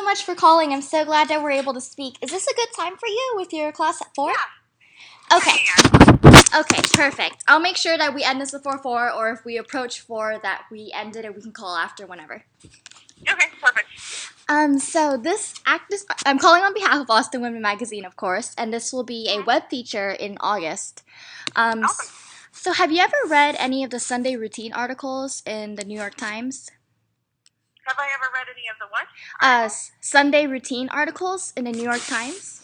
much for calling. I'm so glad that we're able to speak. Is this a good time for you with your class at 4? Yeah. Okay. Yeah. Okay, perfect. I'll make sure that we end this before 4, or if we approach 4, that we end it and we can call after whenever. Okay, perfect. So I'm calling on behalf of Austin Women Magazine, of course, and this will be a web feature in August. Awesome. So have you ever read any of the Sunday routine articles in the New York Times? Have I ever read any of the what? Sunday routine articles in the New York Times?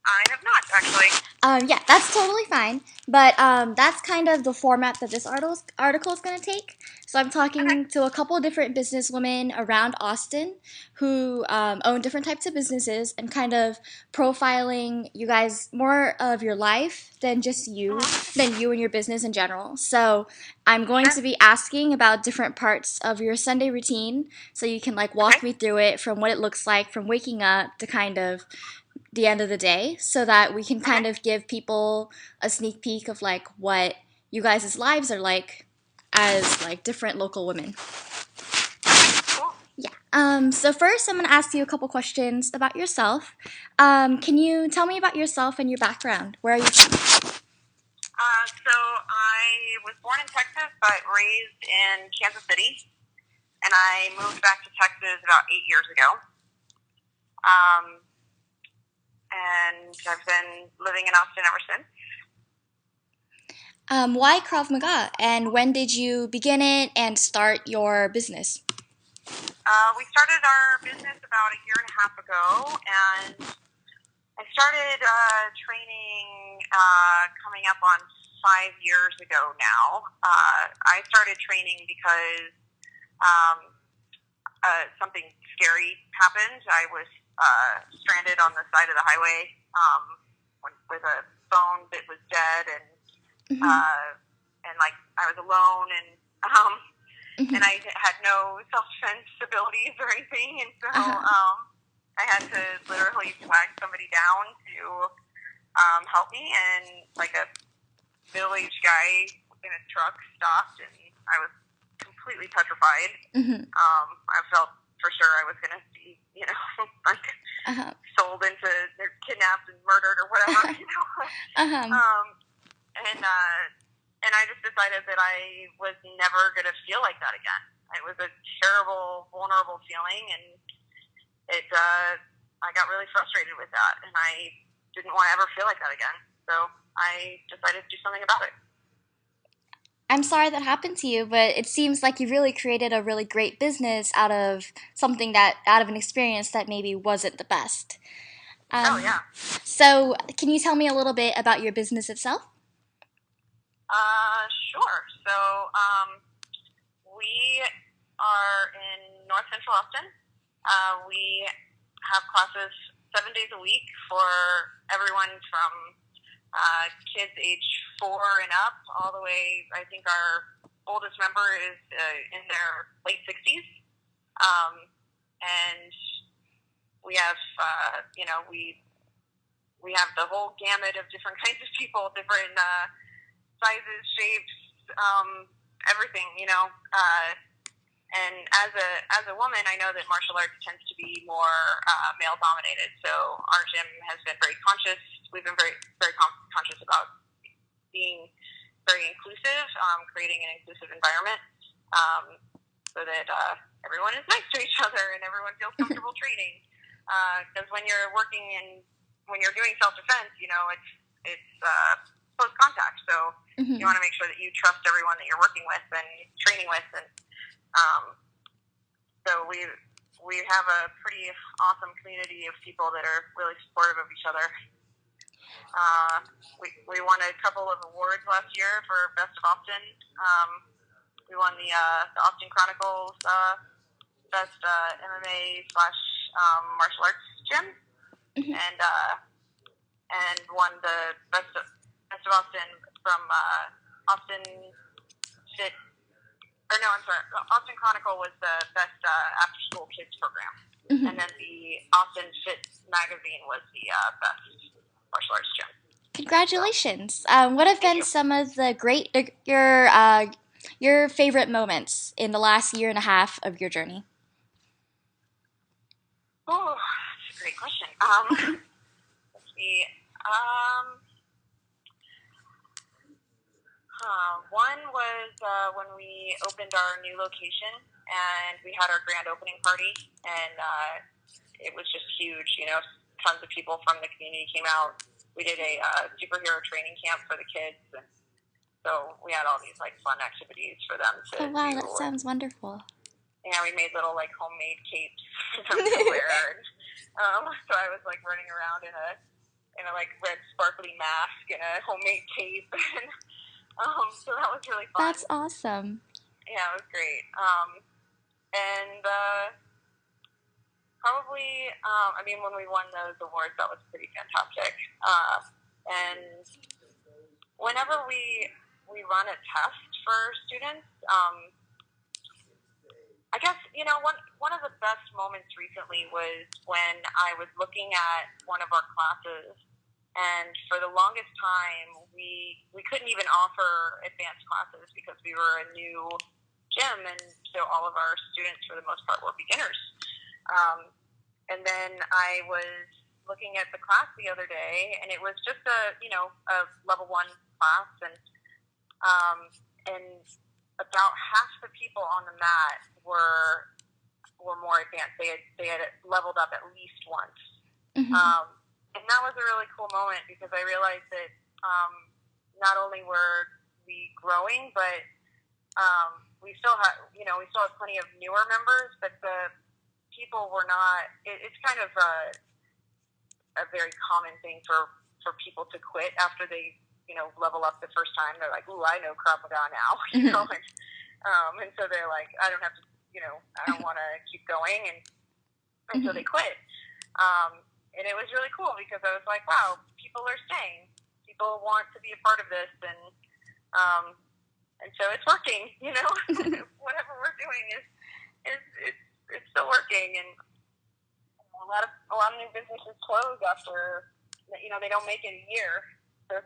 I have not, actually. Yeah, that's totally fine. But that's kind of the format that this article is going to take. So I'm Okay. talking to a couple of different businesswomen around Austin who own different types of businesses and kind of profiling you guys more of your life than just than you and your business in general. So I'm going Sure. to be asking about different parts of your Sunday routine so you can like Okay. walk me through it from what it looks like from waking up to kind of the end of the day so that we can Okay. kind of give people a sneak peek of like what you guys' lives are like as like different local women. Cool. Yeah. So first I'm gonna ask you a couple questions about yourself. Can you tell me about yourself and your background? Where are you from? So I was born in Texas, but raised in Kansas City, and I moved back to Texas about 8 years ago. And I've been living in Austin ever since. Why Krav Maga? And when did you begin it and start your business? We started our business about a year and a half ago, and I started training coming up on 5 years ago now. I started training because something scary happened. I was stranded on the side of the highway with a phone that was dead, and like I was alone, and I had no self-defense abilities or anything, and so I had to literally flag somebody down to help me, and like a middle-aged guy in a truck stopped, and I was completely petrified. I felt for sure I was going to be, like sold into, or kidnapped and murdered or whatever, And I just decided that I was never going to feel like that again. It was a terrible, vulnerable feeling, and I got really frustrated with that, and I didn't want to ever feel like that again. So I decided to do something about it. I'm sorry that happened to you, but it seems like you really created a really great business out of an experience that maybe wasn't the best. Oh, yeah. So, can you tell me a little bit about your business itself? Sure. So, we are in North Central Austin. We have classes 7 days a week for everyone from kids age 4 and up, all the way. I think our oldest member is in their late 60s, and we have we have the whole gamut of different kinds of people, different sizes, shapes, everything. And as a woman, I know that martial arts tends to be more male dominated. So our gym has been very conscious. We've been very very conscious about being very inclusive, creating an inclusive environment, so that everyone is nice to each other and everyone feels comfortable training. Because when you're when you're doing self-defense, it's close contact. So you want to make sure that you trust everyone that you're working with and training with, and so we have a pretty awesome community of people that are really supportive of each other. We won a couple of awards last year for Best of Austin. We won the Austin Chronicles Best MMA / martial arts gym, and won the Best of Austin from Austin Fit. Or no, I'm sorry. Austin Chronicle was the best after-school kids program, and then the Austin Fit magazine was the best martial arts gym. Congratulations! What have been some of the your favorite moments in the last year and a half of your journey? Oh, question. Let's see. One was when we opened our new location, and we had our grand opening party, and it was just huge. Tons of people from the community came out. We did a superhero training camp for the kids, and so we had all these fun activities for them to Oh, wow, do. that sounds wonderful. Yeah, we made little homemade capes for them to wear. And, so I was running around in a red sparkly mask and a homemade cape. So that was really fun. That's awesome. Yeah, it was great. And probably, when we won those awards, that was pretty fantastic. And whenever we run a test for students, I guess, one of the best moments recently was when I was looking at one of our classes, and for the longest time, we couldn't even offer advanced classes because we were a new gym, and so all of our students, for the most part, were beginners. And then I was looking at the class the other day, and it was just a level 1 class, and about half the people on the mat were more advanced. They had leveled up at least once. Mm-hmm. And that was a really cool moment because I realized that not only were we growing, but we still had plenty of newer members, but the people were not. It's kind of a very common thing for people to quit after they level up the first time. They're like, "Ooh, I know Krav Maga now," and so they're like, "I don't have to, I don't want to keep going," and so they quit. And it was really cool because I was like, "Wow, people are staying. People want to be a part of this," and so it's working. Whatever we're doing is it's still working, and a lot of new businesses close after they don't make it a year. So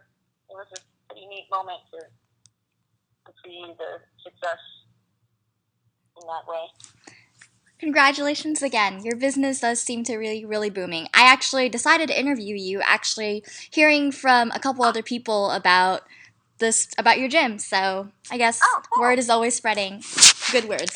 it was a pretty neat moment to see the success in that way. Congratulations again. Your business does seem to really, really booming. I actually decided to interview you, hearing from a couple other people about your gym. So I guess cool. Word is always spreading. Good words.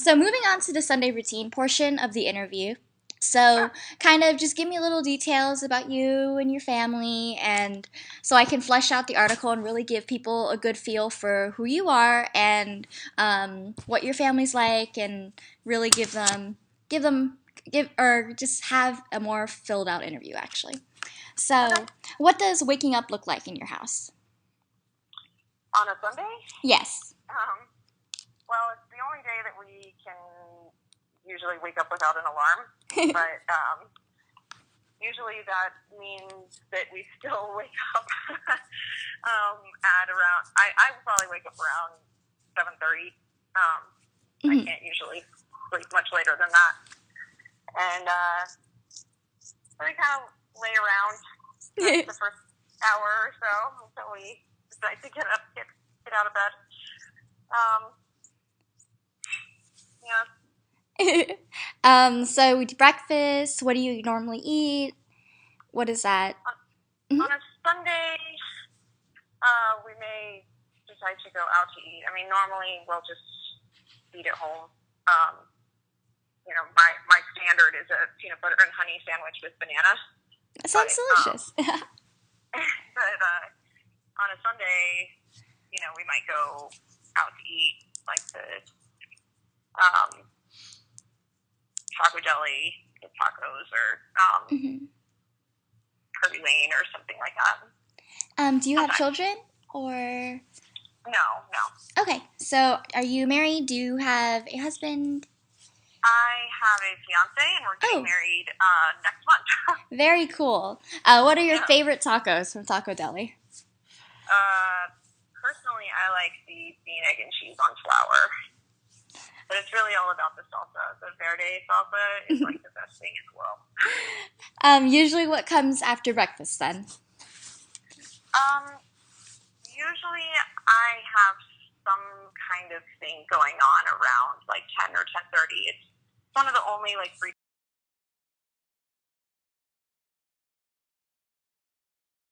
So moving on to the Sunday routine portion of the interview. So kind of just give me a little details about you and your family, and so I can flesh out the article and really give people a good feel for who you are and what your family's like, and really just have a more filled out interview actually. So what does waking up look like in your house? On a Sunday? Yes. Well, it's the only day that we can usually wake up without an alarm, but usually that means that we still wake up at around, I will probably wake up around 7:30. I can't usually sleep much later than that. And so we kind of lay around the first hour or so until we decide to get out of bed. Yeah. So we do breakfast. What do you normally eat? What is that? On a Sunday, we may decide to go out to eat. Normally we'll just eat at home. My standard is a peanut butter and honey sandwich with banana. That sounds delicious. But on a Sunday, we might go out to eat, like the Taco Deli, get tacos, or Kirby Lane or something like that. Do you have children, or? No. Okay, so are you married? Do you have a husband? I have a fiance, and we're getting married next month. Very cool. What are your favorite tacos from Taco Deli? Personally, I like the bean, egg, and cheese on flour. But it's really all about the salsa. The verde salsa is the best thing in the world. Usually what comes after breakfast then? Usually I have some kind of thing going on around 10 or 10:30. It's one of the only free